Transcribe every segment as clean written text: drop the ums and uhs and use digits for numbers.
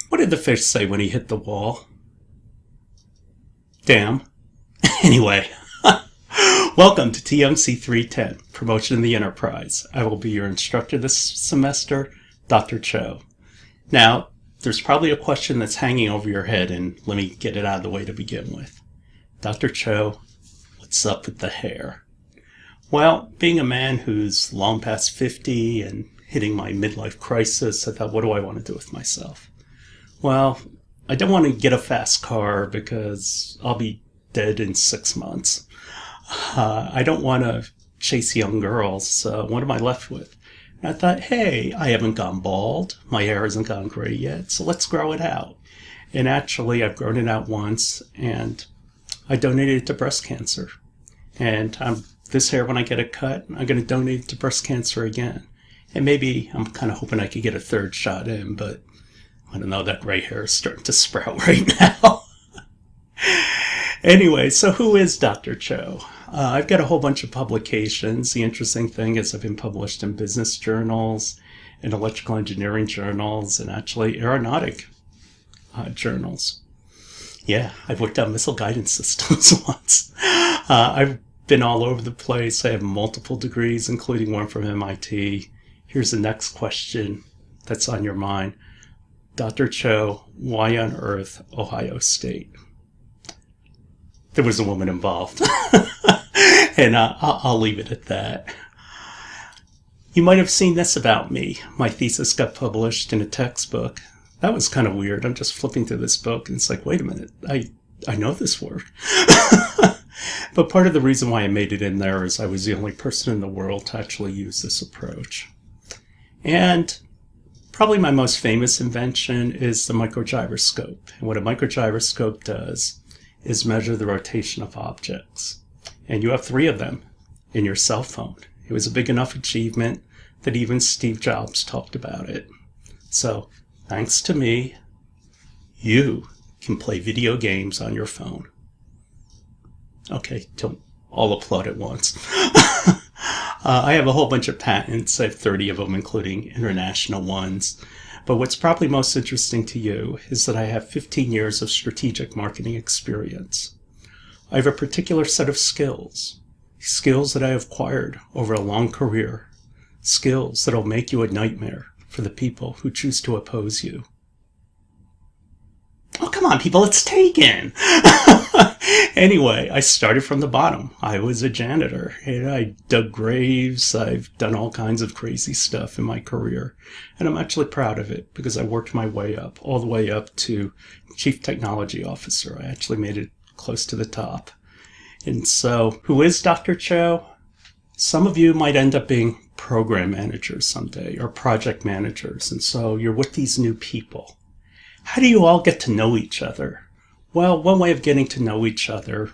What did the fish say when he hit the wall? Damn. Anyway, welcome to TMC310, Promotion in the Enterprise. I will be your instructor this semester, Dr. Cho. Now, there's probably a question that's hanging over your head, and let me get it out of the way to begin with. Dr. Cho, what's up with the hair? Well, being a man who's long past 50 and hitting my midlife crisis, I thought, what do I want to do with myself? Well, I don't want to get a fast car because I'll be dead in 6 months. I don't want to chase young girls, so what am I left with? And I thought, hey, I haven't gone bald. My hair hasn't gone gray yet, so let's grow it out. And actually, I've grown it out once, and I donated it to breast cancer. And this hair, when I get it cut, I'm going to donate it to breast cancer again. And maybe I'm kind of hoping I could get a third shot in, but I don't know, that gray hair is starting to sprout right now. Anyway, so who is Dr. Cho? I've got a whole bunch of publications. The interesting thing is I've been published in business journals, in electrical engineering journals, and actually aeronautic journals. Yeah, I've worked on missile guidance systems once. I've been all over the place. I have multiple degrees, including one from MIT. Here's the next question that's on your mind. Dr. Cho, why on earth Ohio State? There was a woman involved. And I'll leave it at that. You might have seen this about me. My thesis got published in a textbook. That was kind of weird. I'm just flipping through this book and it's like, wait a minute, I know this work. But part of the reason why I made it in there is I was the only person in the world to actually use this approach. And probably my most famous invention is the microgyroscope. And what a microgyroscope does is measure the rotation of objects. And you have 3 of them in your cell phone. It was a big enough achievement that even Steve Jobs talked about it. So, thanks to me, you can play video games on your phone. Okay, don't all applaud at once. I have a whole bunch of patents. I have 30 of them, including international ones. But what's probably most interesting to you is that I have 15 years of strategic marketing experience. I have a particular set of skills that I have acquired over a long career, skills that will make you a nightmare for the people who choose to oppose you. Oh, come on, people, it's taken! Anyway, I started from the bottom. I was a janitor. And I dug graves. I've done all kinds of crazy stuff in my career. And I'm actually proud of it because I worked my way up, all the way up to Chief Technology Officer. I actually made it close to the top. And so, who is Dr. Cho? Some of you might end up being program managers someday or project managers. And so you're with these new people. How do you all get to know each other? Well, one way of getting to know each other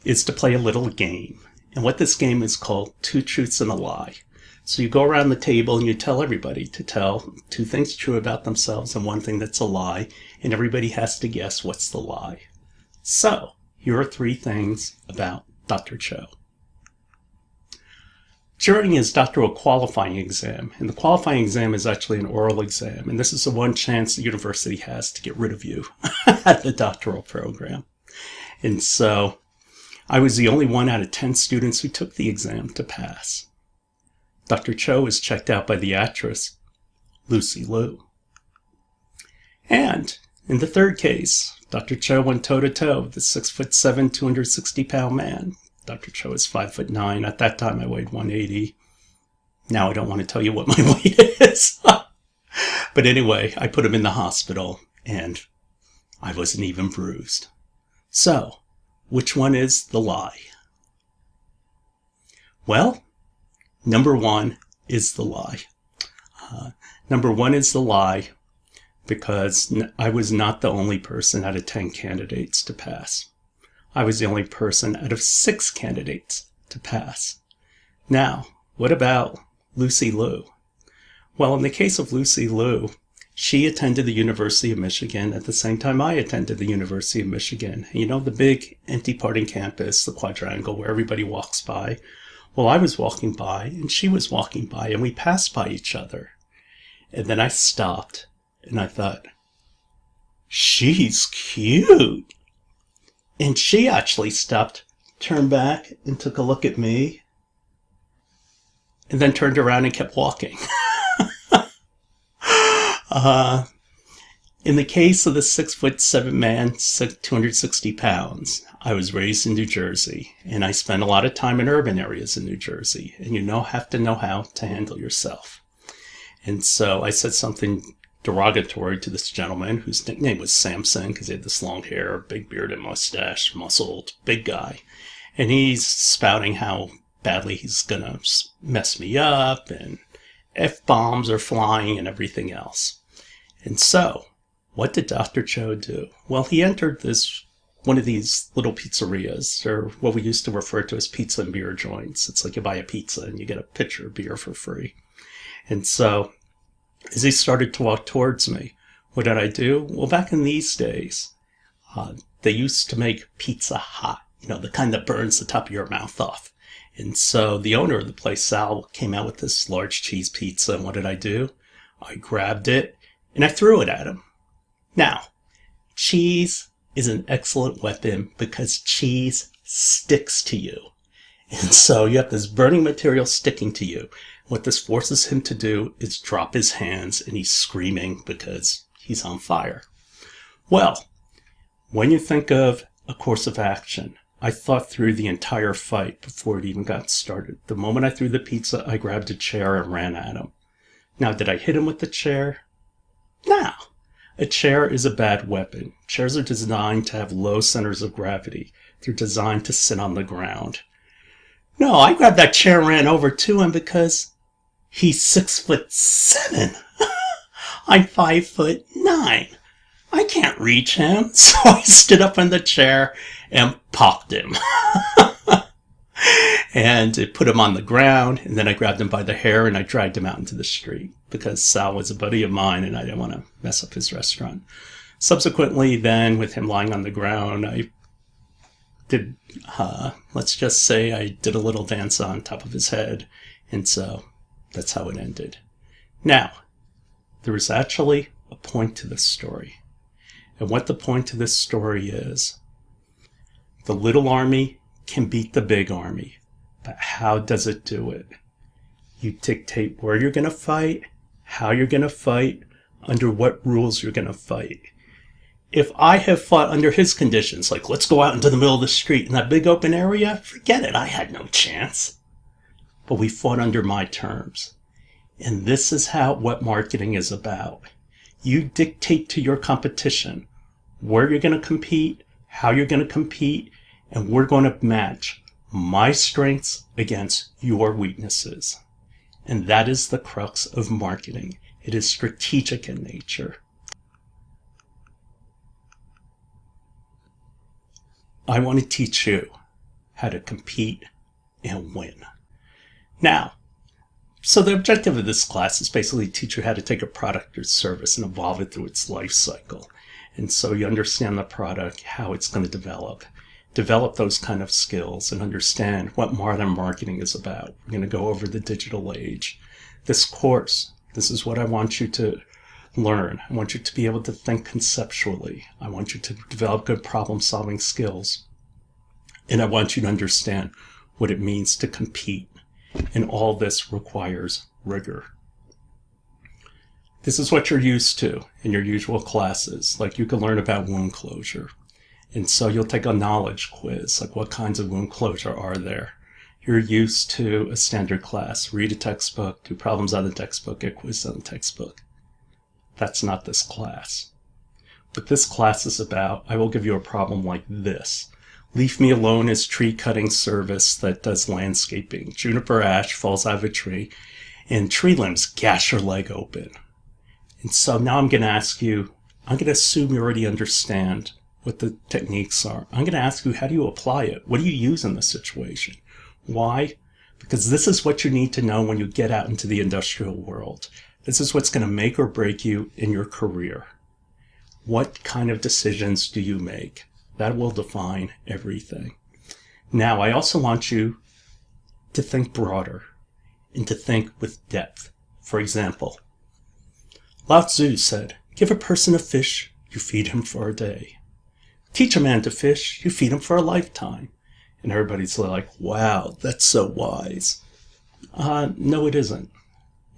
is to play a little game. And what this game is called 2 Truths and a Lie. So you go around the table and you tell everybody to tell 2 things true about themselves and 1 thing that's a lie. And everybody has to guess what's the lie. So, here are 3 things about Dr. Cho. During his doctoral qualifying exam, and the qualifying exam is actually an oral exam, and this is the one chance the university has to get rid of you at the doctoral program. And so, I was the only one out of 10 students who took the exam to pass. Dr. Cho was checked out by the actress, Lucy Liu. And, in the 3rd case, Dr. Cho went toe-to-toe with a 6'7", 260-pound man. Dr. Cho is 5'9". At that time, I weighed 180. Now I don't want to tell you what my weight is. But anyway, I put him in the hospital, and I wasn't even bruised. So, which one is the lie? Well, number 1 is the lie. Number 1 is the lie because I was not the only person out of 10 candidates to pass. I was the only person out of 6 candidates to pass. Now, what about Lucy Liu? Well, in the case of Lucy Liu, she attended the University of Michigan at the same time I attended the University of Michigan. You know, the big empty parting campus, the quadrangle where everybody walks by. Well, I was walking by and she was walking by and we passed by each other. And then I stopped and I thought, she's cute. And she actually stopped, turned back, and took a look at me, and then turned around and kept walking. In the case of the 6'7" man, 260 pounds, I was raised in New Jersey, and I spent a lot of time in urban areas in New Jersey, and you have to know how to handle yourself. And so I said something derogatory to this gentleman whose nickname was Samson because he had this long hair, big beard and mustache, muscled, big guy. And he's spouting how badly he's going to mess me up and F-bombs are flying and everything else. And so, what did Dr. Cho do? Well, he entered one of these little pizzerias, or what we used to refer to as pizza and beer joints. It's like you buy a pizza and you get a pitcher of beer for free. And so, as he started to walk towards me, what did I do? Well, back in these days, they used to make pizza hot, the kind that burns the top of your mouth off. And so the owner of the place, Sal, came out with this large cheese pizza, and what did I do? I grabbed it, and I threw it at him. Now, cheese is an excellent weapon because cheese sticks to you. And so you have this burning material sticking to you. What this forces him to do is drop his hands, and he's screaming because he's on fire. Well, when you think of a course of action, I thought through the entire fight before it even got started. The moment I threw the pizza, I grabbed a chair and ran at him. Now, did I hit him with the chair? No. A chair is a bad weapon. Chairs are designed to have low centers of gravity. They're designed to sit on the ground. No, I grabbed that chair and ran over to him because he's 6'7". I'm 5'9". I can't reach him. So I stood up in the chair and popped him. And it put him on the ground, and then I grabbed him by the hair and I dragged him out into the street because Sal was a buddy of mine and I didn't want to mess up his restaurant. Subsequently, then, with him lying on the ground, I did, let's just say I did a little dance on top of his head, and so that's how it ended. Now, there is actually a point to this story. And what the point to this story is, the little army can beat the big army, but how does it do it? You dictate where you're going to fight, how you're going to fight, under what rules you're going to fight. If I have fought under his conditions, like let's go out into the middle of the street in that big open area, forget it, I had no chance. But we fought under my terms. And this is what marketing is about. You dictate to your competition where you're going to compete, how you're going to compete, and we're going to match my strengths against your weaknesses. And that is the crux of marketing. It is strategic in nature. I want to teach you how to compete and win. Now, so the objective of this class is basically to teach you how to take a product or service and evolve it through its life cycle. And so you understand the product, how it's going to develop those kind of skills, and understand what modern marketing is about. We're going to go over the digital age. This course, this is what I want you to learn. I want you to be able to think conceptually. I want you to develop good problem-solving skills. And I want you to understand what it means to compete. And all this requires rigor. This is what you're used to in your usual classes. Like you can learn about wound closure. And so you'll take a knowledge quiz, like what kinds of wound closure are there? You're used to a standard class. Read a textbook, do problems on the textbook, get quizzed on the textbook. That's not this class. What this class is about, I will give you a problem like this. Leave Me Alone is tree cutting service that does landscaping. Juniper ash falls out of a tree, and tree limbs gash your leg open. And so now I'm going to ask you, I'm going to assume you already understand what the techniques are. I'm going to ask you, how do you apply it? What do you use in this situation? Why? Because this is what you need to know when you get out into the industrial world. This is what's going to make or break you in your career. What kind of decisions do you make? That will define everything. Now, I also want you to think broader and to think with depth. For example, Lao Tzu said, give a person a fish you feed him for a day. Teach a man to fish, you feed him for a lifetime. And everybody's like, wow, that's so wise. No, it isn't.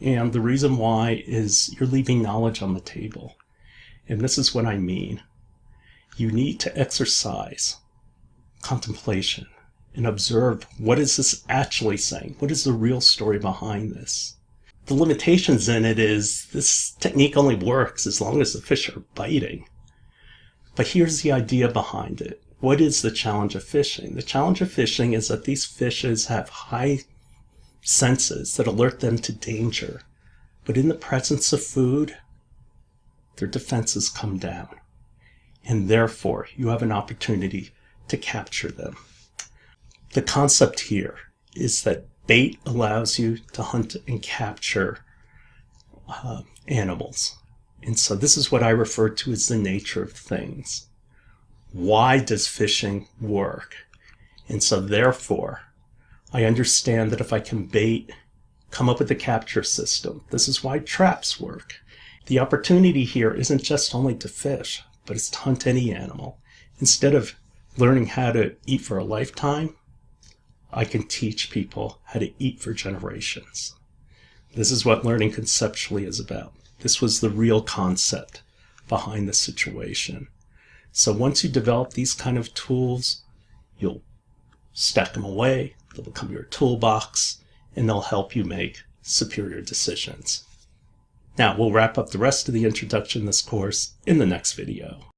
And the reason why is you're leaving knowledge on the table. And this is what I mean. You need to exercise contemplation and observe, what is this actually saying? What is the real story behind this? The limitations in it is this technique only works as long as the fish are biting. But here's the idea behind it. What is the challenge of fishing? The challenge of fishing is that these fishes have high senses that alert them to danger. But in the presence of food, their defenses come down. And therefore, you have an opportunity to capture them. The concept here is that bait allows you to hunt and capture animals. And so this is what I refer to as the nature of things. Why does fishing work? And so therefore, I understand that if I can bait, come up with a capture system. This is why traps work. The opportunity here isn't just only to fish, but it's to hunt any animal. Instead of learning how to eat for a lifetime, I can teach people how to eat for generations. This is what learning conceptually is about. This was the real concept behind the situation. So once you develop these kind of tools, you'll stack them away, they'll become your toolbox, and they'll help you make superior decisions. Now, we'll wrap up the rest of the introduction to this course in the next video.